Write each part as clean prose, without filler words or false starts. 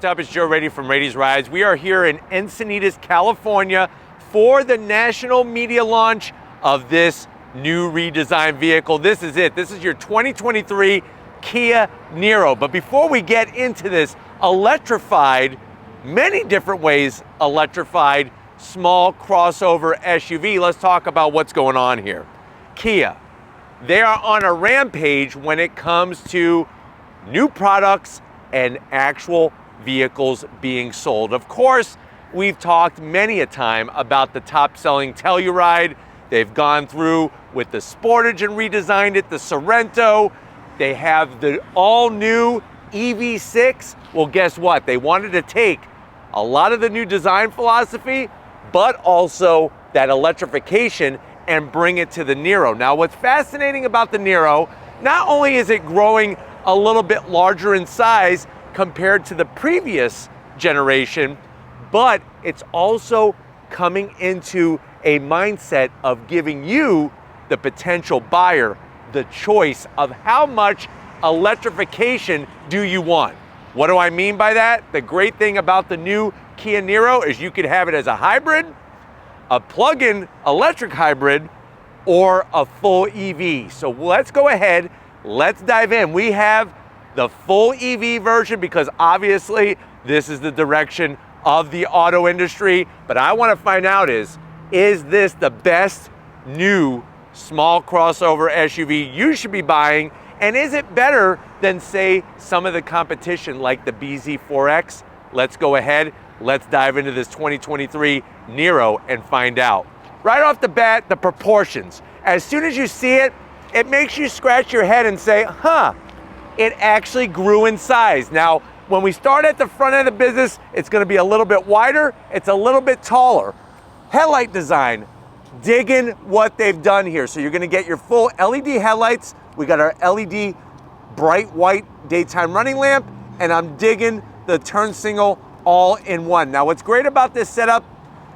what's up? It's Joe Rady from Rady's Rides. We are here in Encinitas, California for the national media launch of this new redesigned vehicle. This is it. This is your 2023 Kia Niro. But before we get into this electrified, many different ways electrified, small crossover SUV, let's talk about what's going on here. Kia, they are on a rampage when it comes to new products and actual vehicles being sold. Of course, we've talked many a time about the top-selling Telluride. They've gone through with the Sportage and redesigned it, the Sorento. They have the all-new EV6. Well, guess what? They wanted to take a lot of the new design philosophy, but also that electrification and bring it to the Niro. Now, what's fascinating about the Niro, not only is it growing a little bit larger in size compared to the previous generation, but it's also coming into a mindset of giving you, the potential buyer, the choice of how much electrification do you want. What do I mean by that? The great thing about the new Kia Niro is you could have it as a hybrid, a plug-in electric hybrid, or a full EV. So let's go ahead, let's dive in. We have the full EV version because obviously this is the direction of the auto industry. But I want to find out is this the best new small crossover SUV you should be buying? And is it better than, say, some of the competition like the BZ4X? Let's go ahead, let's dive into this 2023 Niro and find out. Right off the bat, the proportions. As soon as you see it, it makes you scratch your head and say, huh, it actually grew in size. Now, when we start at the front end of the business, it's gonna be a little bit wider, it's a little bit taller. Headlight design, digging what they've done here. So you're gonna get your full LED headlights. We got our LED bright white daytime running lamp, and I'm digging the turn signal all in one. Now, what's great about this setup,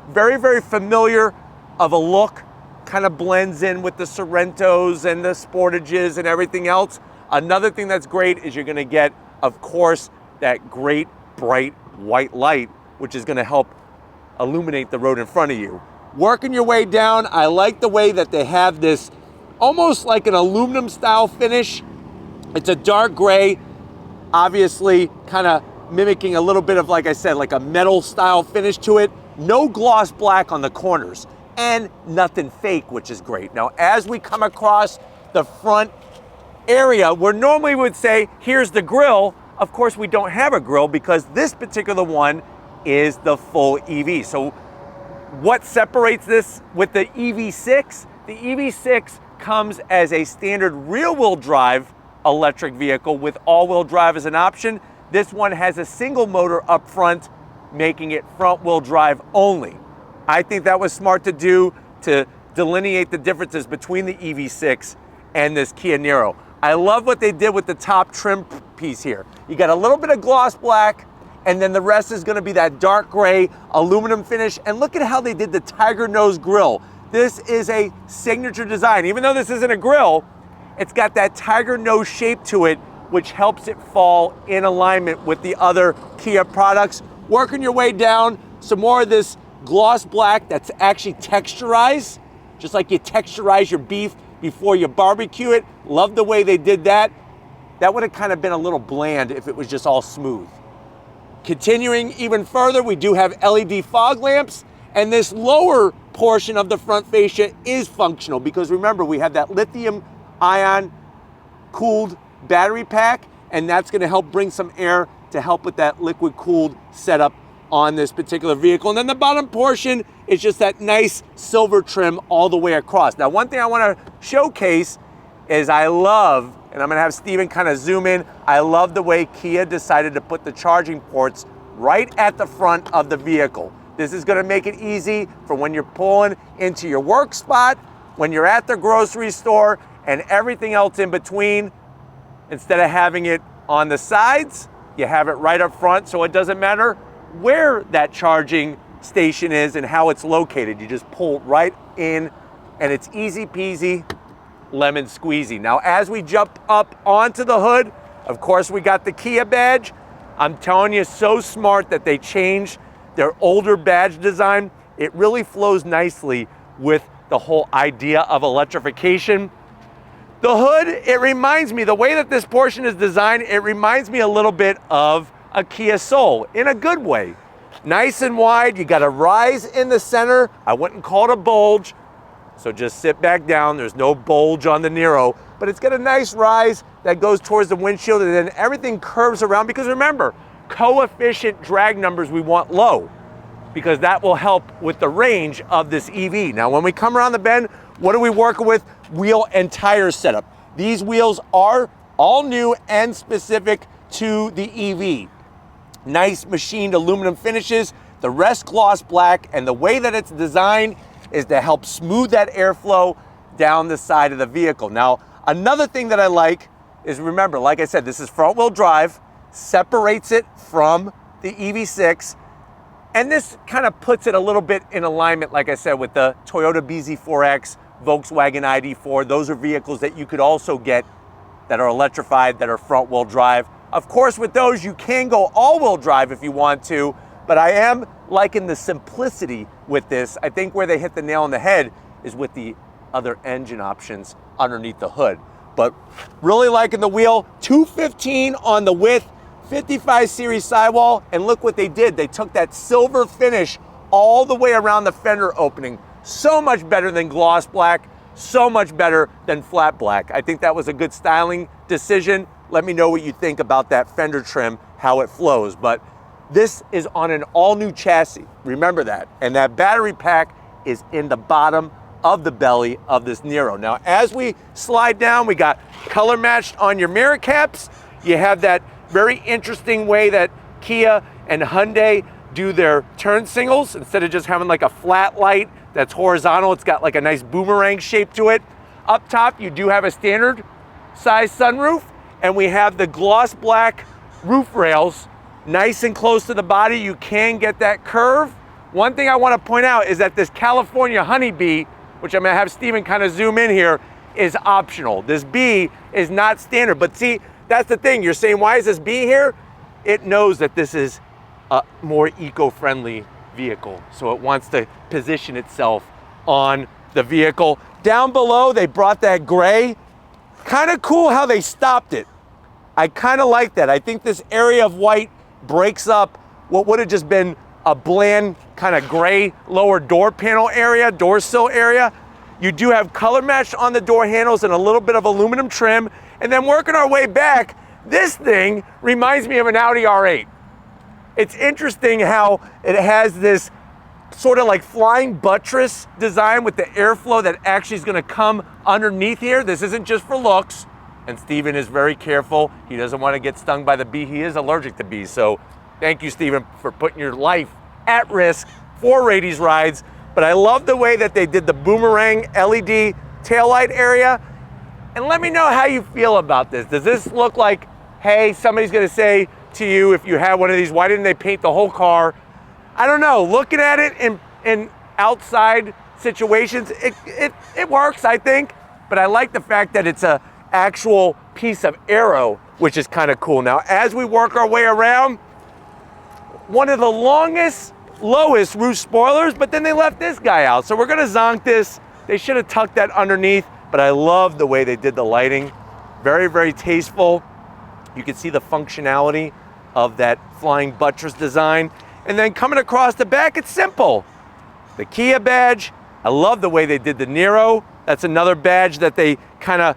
very, very familiar of a look, kind of blends in with the Sorrentos and the Sportages and everything else. Another thing that's great is you're gonna get, of course, that great bright white light, which is gonna help illuminate the road in front of you. Working your way down, I like the way that they have this almost like an aluminum style finish. It's a dark gray, obviously kind of mimicking a little bit of, like I said, like a metal style finish to it. No gloss black on the corners and nothing fake, which is great. Now, as we come across the front area where normally we would say, here's the grille, of course we don't have a grille because this particular one is the full EV. So what separates this with the EV6? The EV6 comes as a standard rear-wheel drive electric vehicle with all-wheel drive as an option. This one has a single motor up front, making it front-wheel drive only. I think that was smart to do to delineate the differences between the EV6 and this Kia Niro. I love what they did with the top trim piece here. You got a little bit of gloss black, and then the rest is gonna be that dark gray aluminum finish. And look at how they did the tiger nose grille. This is a signature design. Even though this isn't a grille, it's got that tiger nose shape to it, which helps it fall in alignment with the other Kia products. Working your way down, some more of this gloss black that's actually texturized, just like you texturize your beef before you barbecue it. Love the way they did that. That would have kind of been a little bland if it was just all smooth. Continuing even further, we do have LED fog lamps, and this lower portion of the front fascia is functional because remember, we have that lithium ion cooled battery pack, and that's gonna help bring some air to help with that liquid cooled setup on this particular vehicle. And then the bottom portion is just that nice silver trim all the way across. Now, one thing I wanna showcase is I love, and I'm gonna have Steven kind of zoom in, I love the way Kia decided to put the charging ports right at the front of the vehicle. This is gonna make it easy for when you're pulling into your work spot, when you're at the grocery store, and everything else in between. Instead of having it on the sides, you have it right up front, so it doesn't matter where that charging station is and how it's located. You just pull right in, and it's easy peasy, lemon squeezy. Now, as we jump up onto the hood, of course, we got the Kia badge. I'm telling you, so smart that they changed their older badge design. It really flows nicely with the whole idea of electrification. The hood, it reminds me, the way that this portion is designed, it reminds me a little bit of a Kia Soul in a good way. Nice and wide, you got a rise in the center. I wouldn't call it a bulge, so just sit back down. There's no bulge on the Niro, but it's got a nice rise that goes towards the windshield, and then everything curves around, because remember, coefficient drag numbers we want low, because that will help with the range of this EV. Now, when we come around the bend, what are we working with? Wheel and tire setup. These wheels are all new and specific to the EV. Nice machined aluminum finishes, the rest gloss black, and the way that it's designed is to help smooth that airflow down the side of the vehicle. Now, another thing that I like is, remember, like I said, this is front wheel drive, separates it from the EV6, and this kind of puts it a little bit in alignment, like I said, with the Toyota BZ4X, Volkswagen ID.4. Those are vehicles that you could also get that are electrified, that are front wheel drive. Of course, with those, you can go all-wheel drive if you want to, but I am liking the simplicity with this. I think where they hit the nail on the head is with the other engine options underneath the hood. But really liking the wheel, 215 on the width, 55 series sidewall, and look what they did. They took that silver finish all the way around the fender opening. So much better than gloss black, so much better than flat black. I think that was a good styling decision. Let me know what you think about that fender trim, how it flows. But this is on an all-new chassis, remember that. And that battery pack is in the bottom of the belly of this Niro. Now, as we slide down, we got color matched on your mirror caps. You have that very interesting way that Kia and Hyundai do their turn signals. Instead of just having like a flat light that's horizontal, it's got like a nice boomerang shape to it. Up top, you do have a standard size sunroof, and we have the gloss black roof rails, nice and close to the body. You can get that curve. One thing I want to point out is that this California Honeybee, which I'm gonna have Steven kind of zoom in here, is optional. This B is not standard, but see, that's the thing. You're saying, why is this B here? It knows that this is a more eco-friendly vehicle, so it wants to position itself on the vehicle. Down below, they brought that gray. Kind of cool how they stopped it. I kind of like that. I think this area of white breaks up what would have just been a bland kind of gray lower door panel area, door sill area. You do have color matched on the door handles and a little bit of aluminum trim. And then working our way back, this thing reminds me of an Audi R8. It's interesting how it has this sort of like flying buttress design with the airflow that actually is going to come underneath here. This isn't just for looks, and Steven is very careful. He doesn't want to get stung by the bee. He is allergic to bees, so thank you, Steven, for putting your life at risk for Rady's rides. But I love the way that they did the boomerang LED taillight area. And let me know how you feel about this. Does this look like, hey, somebody's gonna say to you, if you have one of these, why didn't they paint the whole car? I don't know, looking at it in outside situations, it works, I think. But I like the fact that it's a actual piece of aero, which is kind of cool. Now, as we work our way around, one of the lowest roof spoilers, but then they left this guy out. So we're gonna zonk this. They should have tucked that underneath, but I love the way they did the lighting. Very, very tasteful. You can see the functionality of that flying buttress design. And then coming across the back, it's simple. The Kia badge. I love the way they did the Niro. That's another badge that they kind of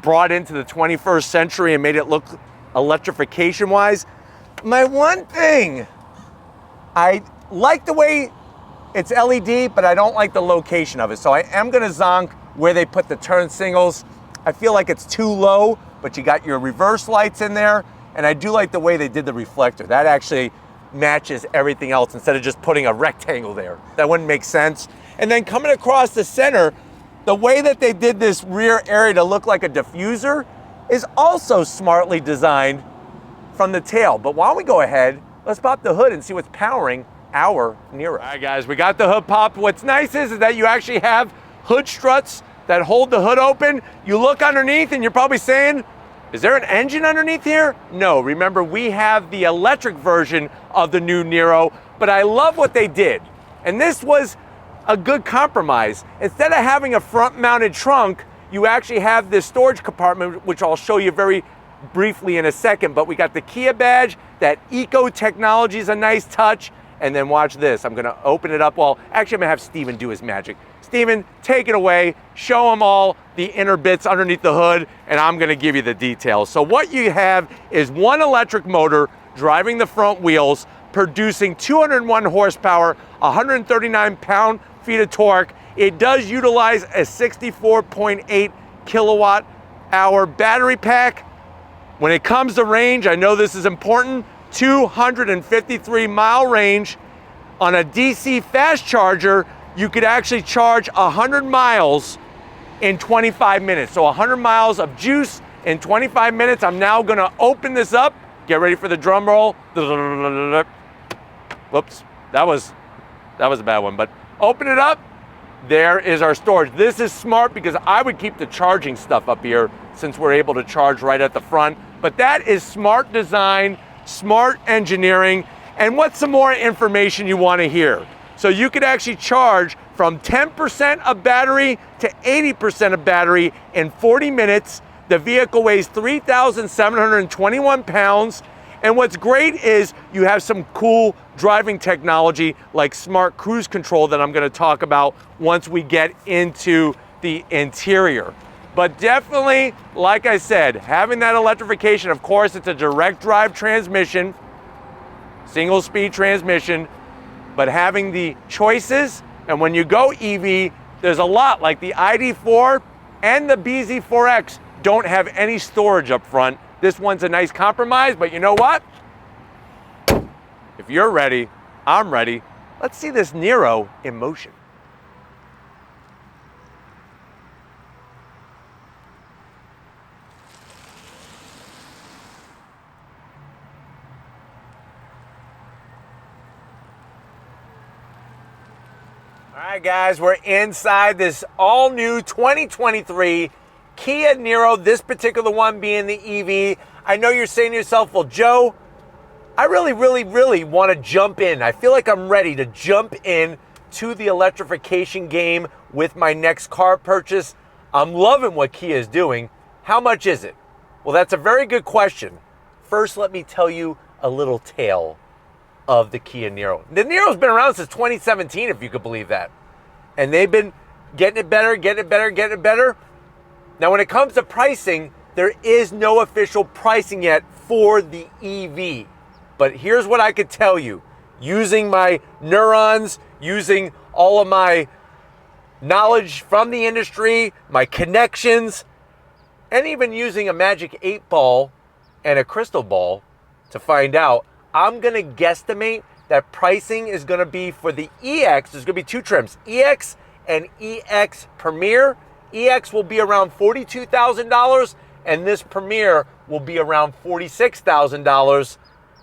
brought into the 21st century and made it look electrification-wise. My one thing, I like the way it's LED, but I don't like the location of it. So I am gonna zonk where they put the turn signals. I feel like it's too low, but you got your reverse lights in there. And I do like the way they did the reflector. That actually matches everything else instead of just putting a rectangle there. That wouldn't make sense. And then coming across the center, the way that they did this rear area to look like a diffuser is also smartly designed from the tail. But why don't we go ahead, let's pop the hood and see what's powering our Niro. All right, guys, we got the hood popped. What's nice is that you actually have hood struts that hold the hood open. You look underneath and you're probably saying, Is there an engine underneath here? No, remember we have the electric version of the new Niro, but I love what they did. And this was a good compromise. Instead of having a front mounted trunk, you actually have this storage compartment, which I'll show you very briefly in a second, but we got the Kia badge, that eco technology is a nice touch, and then watch this. I'm gonna open it up. Well, actually I'm gonna have Steven do his magic. Steven, take it away, show them all the inner bits underneath the hood, and I'm gonna give you the details. So what you have is one electric motor driving the front wheels, producing 201 horsepower, 139 pound-feet of torque. It does utilize a 64.8 kilowatt hour battery pack. When it comes to range, I know this is important, 253 mile range. On a DC fast charger, you could actually charge 100 miles in 25 minutes. So 100 miles of juice in 25 minutes. I'm now gonna open this up. Get ready for the drum roll. Whoops, that was a bad one, but open it up. There is our storage. This is smart because I would keep the charging stuff up here since we're able to charge right at the front. But that is smart design, smart engineering, and what's some more information you want to hear? So you could actually charge from 10% of battery to 80% of battery in 40 minutes. The vehicle weighs 3,721 pounds. And what's great is you have some cool driving technology like smart cruise control that I'm going to talk about once we get into the interior. But definitely, like I said, having that electrification, of course, it's a direct drive transmission, single speed transmission, but having the choices, and when you go EV, there's a lot, like the ID.4 and the BZ4X don't have any storage up front. This one's a nice compromise, but you know what? If you're ready, I'm ready. Let's see this Niro in motion. All right, guys, we're inside this all-new 2023 Kia Niro, this particular one being the EV. I know you're saying to yourself, well, Joe, I really want to jump in. I feel like I'm ready to jump in to the electrification game with my next car purchase. I'm loving what Kia is doing. How much is it? Well, that's a very good question. First, let me tell you a little tale of the Kia Niro. The Niro's been around since 2017, if you could believe that. And they've been getting it better, getting it better, getting it better. Now, when it comes to pricing, there is no official pricing yet for the EV. But here's what I could tell you. Using my neurons, using all of my knowledge from the industry, my connections, and even using a magic 8-ball and a crystal ball to find out, I'm gonna guesstimate that pricing is gonna be for the EX, there's gonna be two trims, EX and EX Premier. EX will be around $42,000 and this Premier will be around $46,000.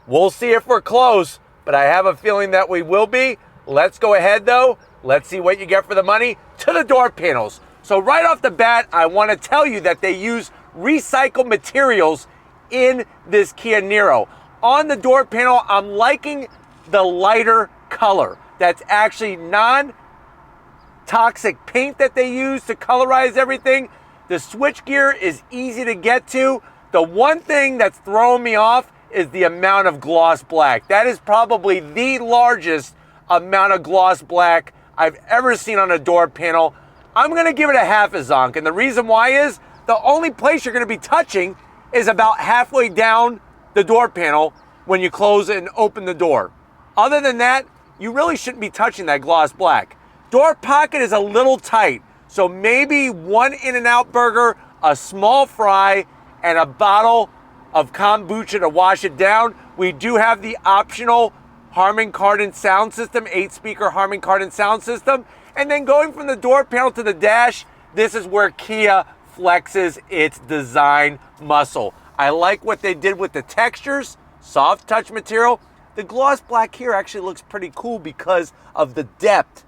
We'll see if we're close, but I have a feeling that we will be. Let's go ahead though. Let's see what you get for the money. To the door panels. So right off the bat, I want to tell you that they use recycled materials in this Kia Niro. On the door panel, I'm liking the lighter color. That's actually non-toxic paint that they use to colorize everything. The switchgear is easy to get to. The one thing that's throwing me off is the amount of gloss black. That is probably the largest amount of gloss black I've ever seen on a door panel. I'm gonna give it a half a zonk, and the reason why is the only place you're gonna be touching is about halfway down the door panel when you close and open the door. Other than that, you really shouldn't be touching that gloss black. Door pocket is a little tight, so maybe one In-N-Out burger, a small fry, and a bottle of kombucha to wash it down. We do have the optional Harman Kardon sound system, 8-speaker Harman Kardon sound system. And then going from the door panel to the dash, this is where Kia flexes its design muscle. I like what they did with the textures, soft touch material. The gloss black here actually looks pretty cool because of the depth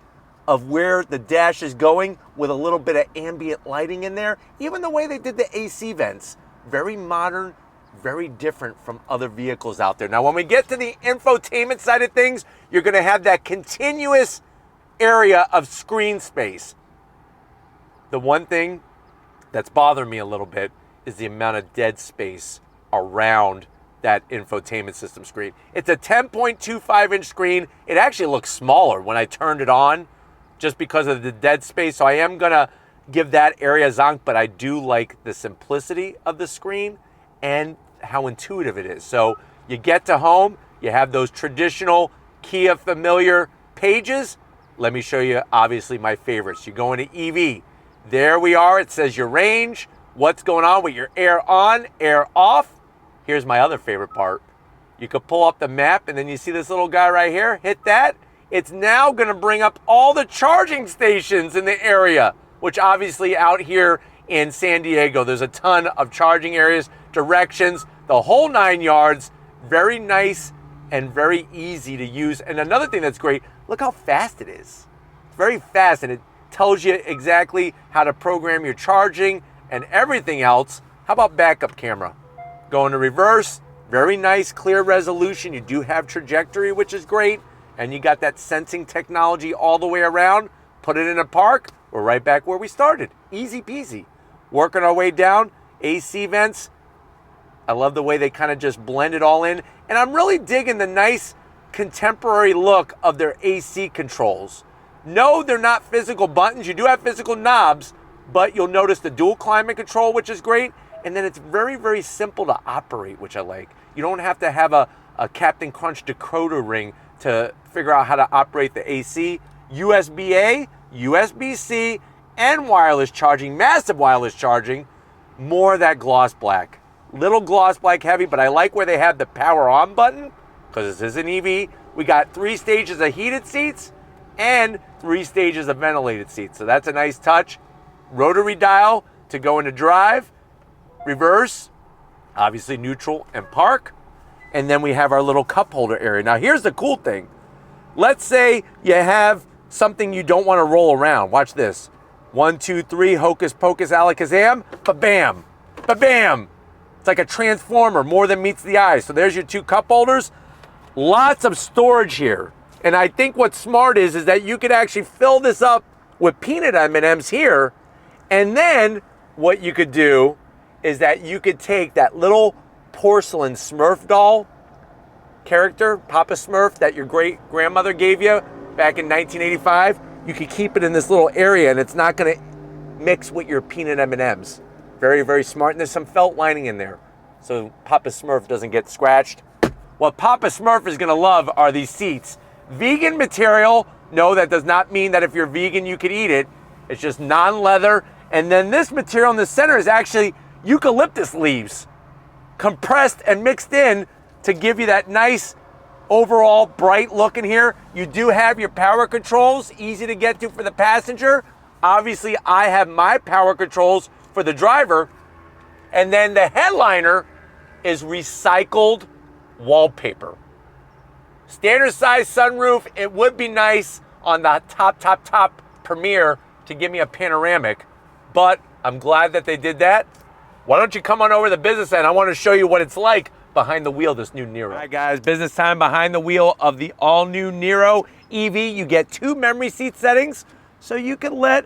of where the dash is going with a little bit of ambient lighting in there. Even the way they did the AC vents very modern, very different from other vehicles out there. Now, when we get to the infotainment side of things, you're gonna have that continuous area of screen space. The one thing that's bothering me a little bit is the amount of dead space around that infotainment system screen. It's a 10.25-inch screen. It actually looks smaller when I turned it on just because of the dead space. So I am gonna give that area a zonk, but I do like the simplicity of the screen and how intuitive it is. So you get to home, you have those traditional Kia familiar pages. Let me show you, obviously, my favorites. You go into EV. There we are. It says your range, what's going on with your air on, air off. Here's my other favorite part. You could pull up the map and then you see this little guy right here. Hit that. It's now going to bring up all the charging stations in the area, which obviously out here in San Diego, there's a ton of charging areas, directions, the whole 9 yards. Very nice and very easy to use. And another thing that's great, look how fast it is. It's very fast, and it tells you exactly how to program your charging and everything else. How about backup camera? Going to reverse, very nice, clear resolution. You do have trajectory, which is great. And you got that sensing technology all the way around. Put it in a park, we're right back where we started. Easy peasy. Working our way down, AC vents. I love the way they kind of just blend it all in. And I'm really digging the nice contemporary look of their AC controls. No, they're not physical buttons. You do have physical knobs, but you'll notice the dual climate control, which is great. And then it's very, very simple to operate, which I like. You don't have to have a Captain Crunch decoder ring to figure out how to operate the AC. USB-A, USB-C, and wireless charging, massive wireless charging. More of that gloss black. Little gloss black heavy, but I like where they have the power on button, because this is an EV. We got 3 stages of heated seats and 3 stages of ventilated seats. So that's a nice touch. Rotary dial to go into drive, reverse, obviously neutral and park. And then we have our little cup holder area. Now here's the cool thing. Let's say you have something you don't want to roll around. Watch this. 1, 2, 3, hocus pocus alakazam, ba-bam, ba-bam. It's like a transformer, more than meets the eye. So there's your 2 cup holders. Lots of storage here. And I think what's smart is that you could actually fill this up with peanut M&Ms here. And then what you could do is that you could take that little porcelain Smurf doll character, Papa Smurf, that your great grandmother gave you back in 1985. You could keep it in this little area and it's not gonna mix with your peanut M&Ms. Very, very smart. And there's some felt lining in there, so Papa Smurf doesn't get scratched. What Papa Smurf is gonna love are these seats. Vegan material. No, that does not mean that if you're vegan, you could eat it. It's just non-leather. And then this material in the center is actually eucalyptus leaves, compressed and mixed in to give you that nice overall bright look in here. You do have your power controls, easy to get to for the passenger. Obviously, I have my power controls for the driver. And then the headliner is recycled wallpaper. Standard size sunroof. It would be nice on the top Premier to give me a panoramic, but I'm glad that they did that. Why don't you come on over to the business end? I want to show you what it's like behind the wheel of this new Niro. All right, guys, business time behind the wheel of the all-new Niro EV. You get 2 memory seat settings, so you can let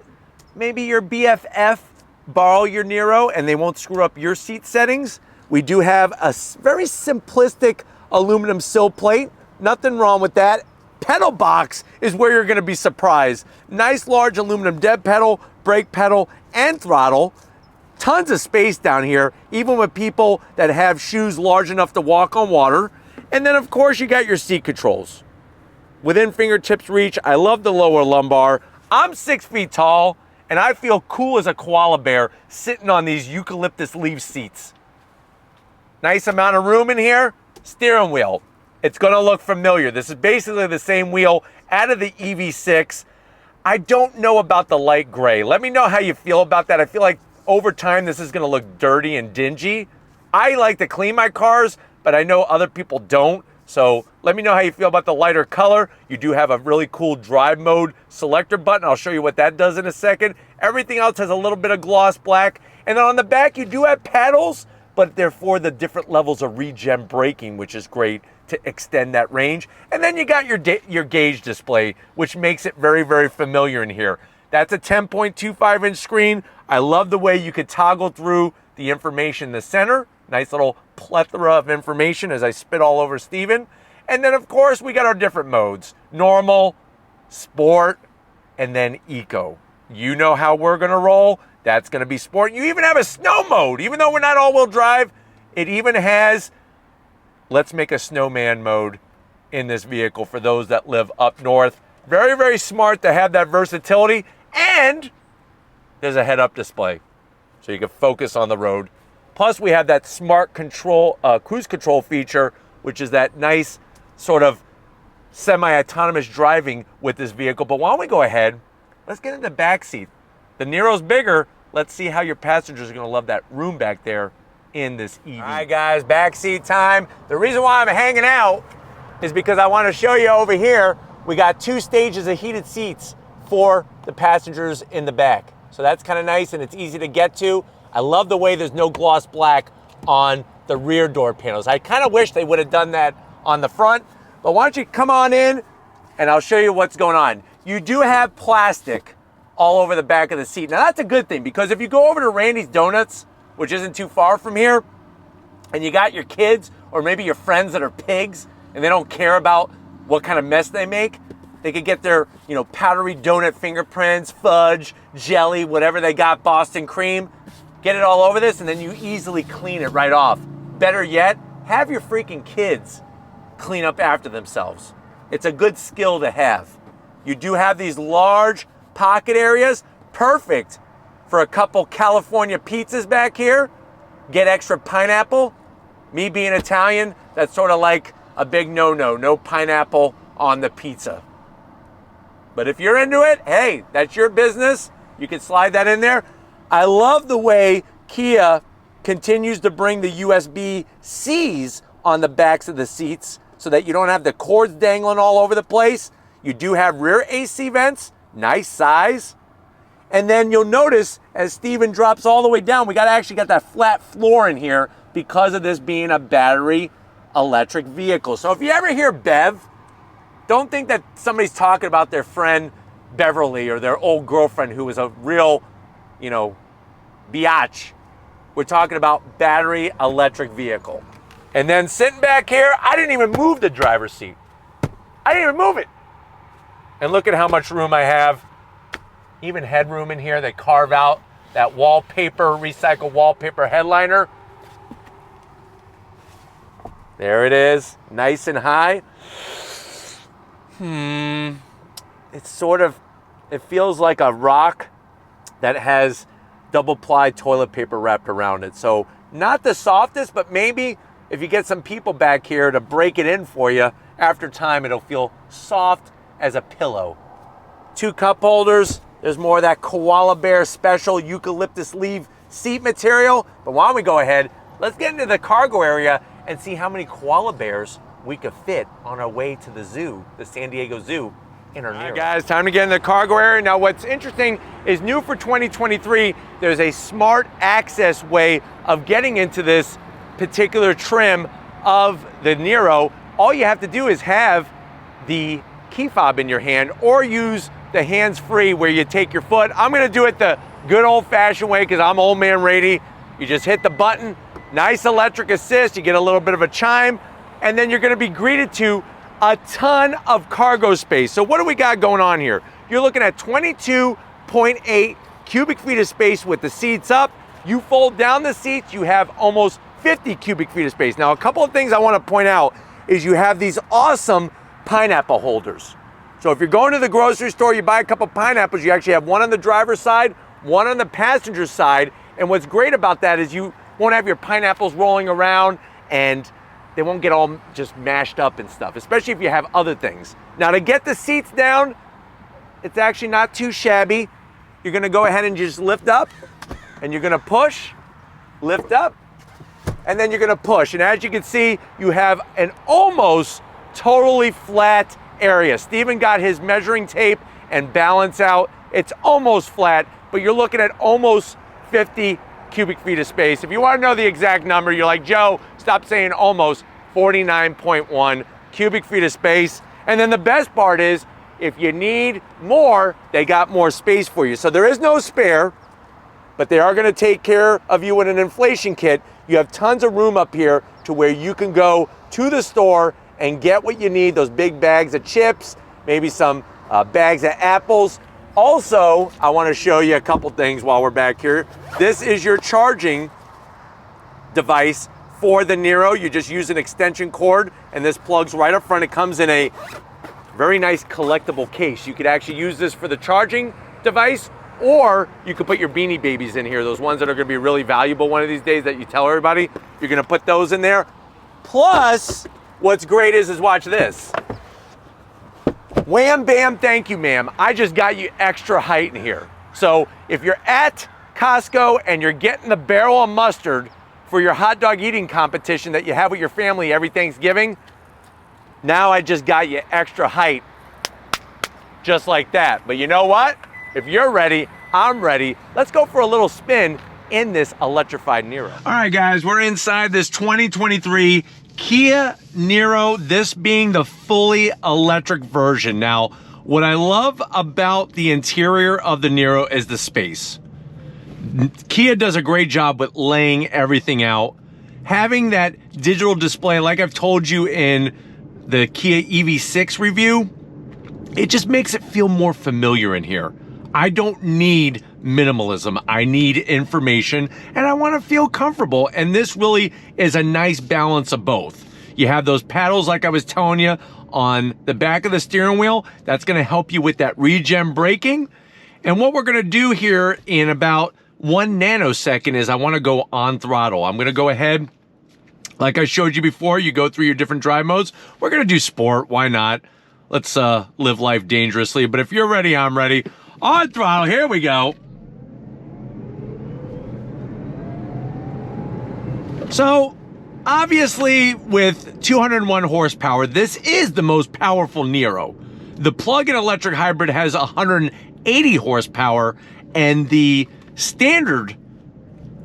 maybe your BFF borrow your Niro and they won't screw up your seat settings. We do have a very simplistic aluminum sill plate. Nothing wrong with that. Pedal box is where you're gonna be surprised. Nice large aluminum dead pedal, brake pedal, and throttle. Tons of space down here, even with people that have shoes large enough to walk on water. And then of course you got your seat controls. Within fingertips reach. I love the lower lumbar. I'm 6 feet tall and I feel cool as a koala bear sitting on these eucalyptus leaf seats. Nice amount of room in here. Steering wheel. It's gonna look familiar. This is basically the same wheel out of the EV6. I don't know about the light gray. Let me know how you feel about that. I feel like over time this is gonna look dirty and dingy. I like to clean my cars, but I know other people don't. So let me know how you feel about the lighter color. You do have a really cool drive mode selector button. I'll show you what that does in a second. Everything else has a little bit of gloss black. And then on the back, you do have paddles, but therefore the different levels of regen braking, which is great to extend that range. And then you got your gauge display, which makes it very, very familiar in here. That's a 10.25-inch screen. I love the way you could toggle through the information in the center. Nice little plethora of information as I spit all over Steven. And then, of course, we got our different modes. Normal, sport, and then eco. You know how we're going to roll. That's going to be sport. You even have a snow mode. Even though we're not all-wheel drive, it even has, let's make a snowman mode in this vehicle for those that live up north. Very, very smart to have that versatility. And there's a head-up display, so you can focus on the road. Plus, we have that smart control, cruise control feature, which is that nice sort of semi-autonomous driving with this vehicle. But why don't we go ahead, let's get in the back seat. The Niro's bigger. Let's see how your passengers are going to love that room back there in this EV. All right, guys, back seat time. The reason why I'm hanging out is because I want to show you over here, we got 2 stages of heated seats for the passengers in the back. So that's kind of nice and it's easy to get to. I love the way there's no gloss black on the rear door panels. I kind of wish they would have done that on the front, but why don't you come on in and I'll show you what's going on. You do have plastic all over the back of the seat. Now that's a good thing, because if you go over to Randy's Donuts, which isn't too far from here, and you got your kids or maybe your friends that are pigs and they don't care about what kind of mess they make, they could get their, powdery donut fingerprints, fudge, jelly, whatever they got, Boston cream, get it all over this, and then you easily clean it right off. Better yet, have your freaking kids clean up after themselves. It's a good skill to have. You do have these large pocket areas, perfect for a couple California pizzas back here. Get extra pineapple. Me being Italian, that's sort of like a big no-no, no pineapple on the pizza. But if you're into it, hey, that's your business. You can slide that in there. I love the way Kia continues to bring the USB-Cs on the backs of the seats so that you don't have the cords dangling all over the place. You do have rear AC vents, nice size. And then you'll notice as Steven drops all the way down, we actually got that flat floor in here because of this being a battery electric vehicle. So if you ever hear BEV, don't think that somebody's talking about their friend Beverly or their old girlfriend who was a real, biatch. We're talking about battery electric vehicle. And then sitting back here, I didn't even move the driver's seat. I didn't even move it. And look at how much room I have. Even headroom in here. They carve out that wallpaper, recycled wallpaper headliner. There it is, nice and high. It feels like a rock that has double ply toilet paper wrapped around it. So not the softest, but maybe if you get some people back here to break it in for you, after time it'll feel soft as a pillow. 2 cup holders. There's more of that koala bear special eucalyptus leaf seat material. But why don't we go ahead, let's get into the cargo area and see how many koala bears we could fit on our way to the zoo, the San Diego Zoo, in our Niro. All right, guys, time to get in the cargo area. Now, what's interesting is new for 2023, there's a smart access way of getting into this particular trim of the Niro. All you have to do is have the key fob in your hand or use the hands-free where you take your foot. I'm gonna do it the good old-fashioned way because I'm old man Rady. You just hit the button, nice electric assist, you get a little bit of a chime, and then you're gonna be greeted to a ton of cargo space. So what do we got going on here? You're looking at 22.8 cubic feet of space with the seats up. You fold down the seats, you have almost 50 cubic feet of space. Now, a couple of things I wanna point out is you have these awesome pineapple holders. So if you're going to the grocery store, you buy a couple pineapples, you actually have one on the driver's side, one on the passenger side. And what's great about that is you won't have your pineapples rolling around and they won't get all just mashed up and stuff, especially if you have other things. Now, to get the seats down, it's actually not too shabby. You're gonna go ahead and just lift up, and you're gonna push, lift up, and then you're gonna push. And as you can see, you have an almost totally flat area. Steven got his measuring tape and balance out. It's almost flat, but you're looking at almost 50 cubic feet of space. If you want to know the exact number, you're like, Joe, stop saying almost, 49.1 cubic feet of space. And then the best part is, if you need more, they got more space for you. So there is no spare, but they are gonna take care of you with an inflation kit. You have tons of room up here to where you can go to the store and get what you need, those big bags of chips, maybe some bags of apples. Also, I wanna show you a couple things while we're back here. This is your charging device for the Niro. You just use an extension cord and this plugs right up front. It comes in a very nice collectible case. You could actually use this for the charging device, or you could put your Beanie Babies in here, those ones that are gonna be really valuable one of these days that you tell everybody. You're gonna put those in there. Plus, what's great is watch this. Wham, bam, thank you, ma'am. I just got you extra height in here. So if you're at Costco and you're getting the barrel of mustard for your hot dog eating competition that you have with your family every Thanksgiving, now I just got you extra height, just like that. But you know what? If you're ready, I'm ready. Let's go for a little spin in this electrified Niro. All right, guys, we're inside this 2023 Kia Niro, this being the fully electric version. Now, what I love about the interior of the Niro is the space. Kia does a great job with laying everything out. Having that digital display, like I've told you in the Kia EV6 review, it just makes it feel more familiar in here. I don't need minimalism. I need information and I want to feel comfortable. And this really is a nice balance of both. You have those paddles, like I was telling you, on the back of the steering wheel. That's going to help you with that regen braking. And what we're going to do here in about 1 nanosecond is I want to go on throttle. I'm going to go ahead. Like I showed you before, you go through your different drive modes. We're gonna do sport, why not? Let's live life dangerously, but if you're ready, I'm ready. On throttle, here we go. So, obviously, with 201 horsepower, this is the most powerful Niro. The plug-in electric hybrid has 180 horsepower, and the standard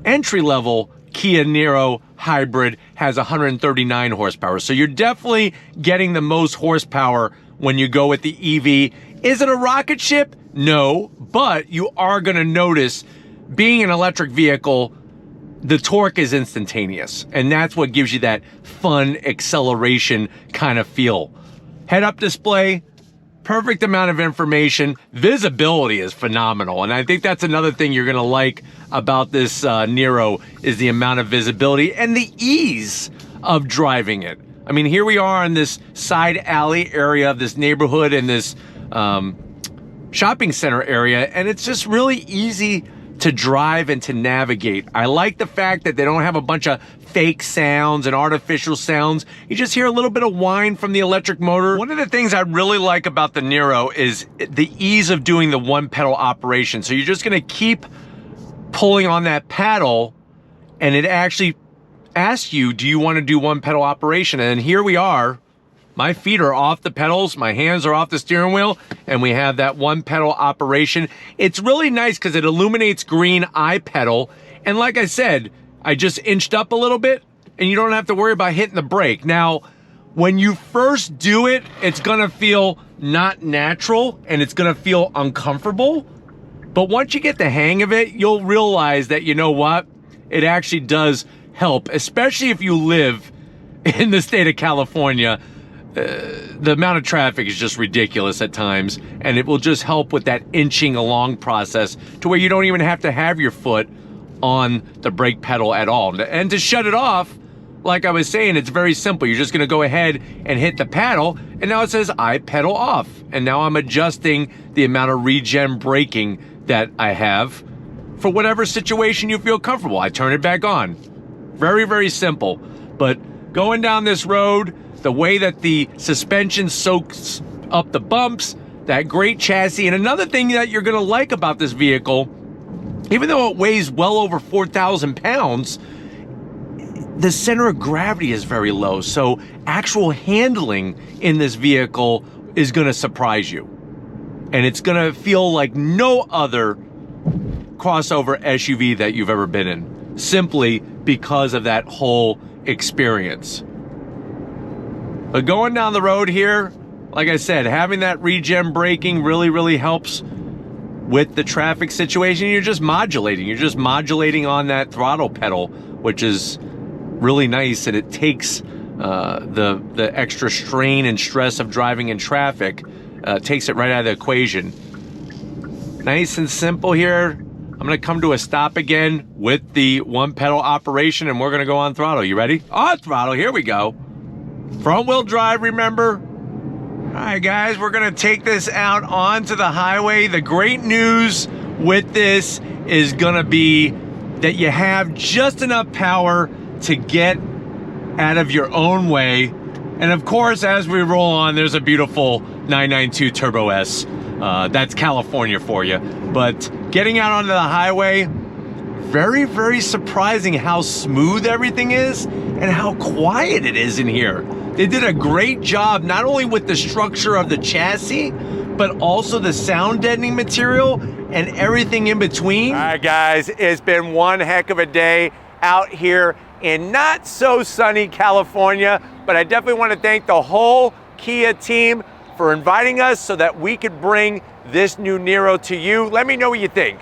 entry-level Kia Niro hybrid has 139 horsepower. So you're definitely getting the most horsepower when you go with the EV. Is it a rocket ship? No, but you are going to notice, being an electric vehicle, the torque is instantaneous. And that's what gives you that fun acceleration kind of feel. Head-up display, perfect amount of information. Visibility is phenomenal. And I think that's another thing you're going to like about this Niro is the amount of visibility and the ease of driving it. I mean, here we are in this side alley area of this neighborhood and this shopping center area, and it's just really easy to drive and to navigate. I like the fact that they don't have a bunch of fake sounds and artificial sounds. You just hear a little bit of whine from the electric motor. One of the things I really like about the Niro is the ease of doing the one pedal operation. So you're just gonna keep pulling on that paddle and it actually asks you, do you wanna do one pedal operation? And here we are. My feet are off the pedals, my hands are off the steering wheel, and we have that one pedal operation. It's really nice because it illuminates green I pedal. And like I said, I just inched up a little bit and you don't have to worry about hitting the brake. Now, when you first do it, it's gonna feel not natural and it's gonna feel uncomfortable. But once you get the hang of it, you'll realize that, you know what? It actually does help, especially if you live in the state of California. The amount of traffic is just ridiculous at times, and it will just help with that inching along process to where you don't even have to have your foot on the brake pedal at all. And to shut it off, like I was saying, it's very simple. You're just gonna go ahead and hit the paddle, and now it says I pedal off. And now I'm adjusting the amount of regen braking that I have for whatever situation you feel comfortable. I turn it back on. Very, very simple. But going down this road, the way that the suspension soaks up the bumps, that great chassis. And another thing that you're gonna like about this vehicle, even though it weighs well over 4,000 pounds, the center of gravity is very low. So actual handling in this vehicle is gonna surprise you. And it's gonna feel like no other crossover SUV that you've ever been in. simply because of that whole experience. But going down the road here, like I said, having that regen braking really helps with the traffic situation. You're just modulating on that throttle pedal, which is really nice, and it takes the extra strain and stress of driving in traffic, takes it right out of the equation. Nice and simple here. I'm gonna come to a stop again with the one pedal operation, and we're gonna go on throttle. You ready? On throttle, here we go. Front wheel drive, remember? All right, guys, we're gonna take this out onto the highway. The great news with this is gonna be that you have just enough power to get out of your own way. And of course, as we roll on, there's a beautiful 992 Turbo S. That's California for you. But getting out onto the highway, very surprising how smooth everything is and how quiet it is in here. They did a great job, not only with the structure of the chassis, but also the sound deadening material and everything in between. All right, guys, it's been one heck of a day out here in not so sunny California, but I definitely want to thank the whole Kia team for inviting us so that we could bring this new Niro to you. Let me know what you think.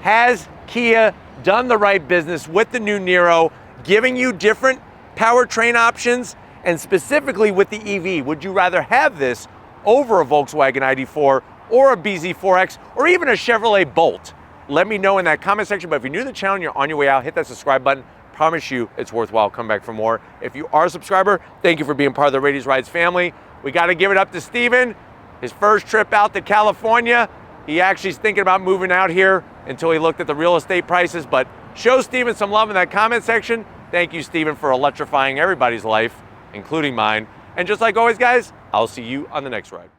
Has Kia done the right business with the new Niro, giving you different powertrain options? And specifically with the EV, would you rather have this over a Volkswagen ID.4 or a BZ4X or even a Chevrolet Bolt? Let me know in that comment section. But if you're new to the channel and you're on your way out, hit that subscribe button. Promise you it's worthwhile. Come back for more. If you are a subscriber, thank you for being part of the Ladies Rides family. We got to give it up to Steven. His first trip out to California. He actually is thinking about moving out here until he looked at the real estate prices. But show Steven some love in that comment section. Thank you, Steven, for electrifying everybody's life, including mine. And just like always, guys, I'll see you on the next ride.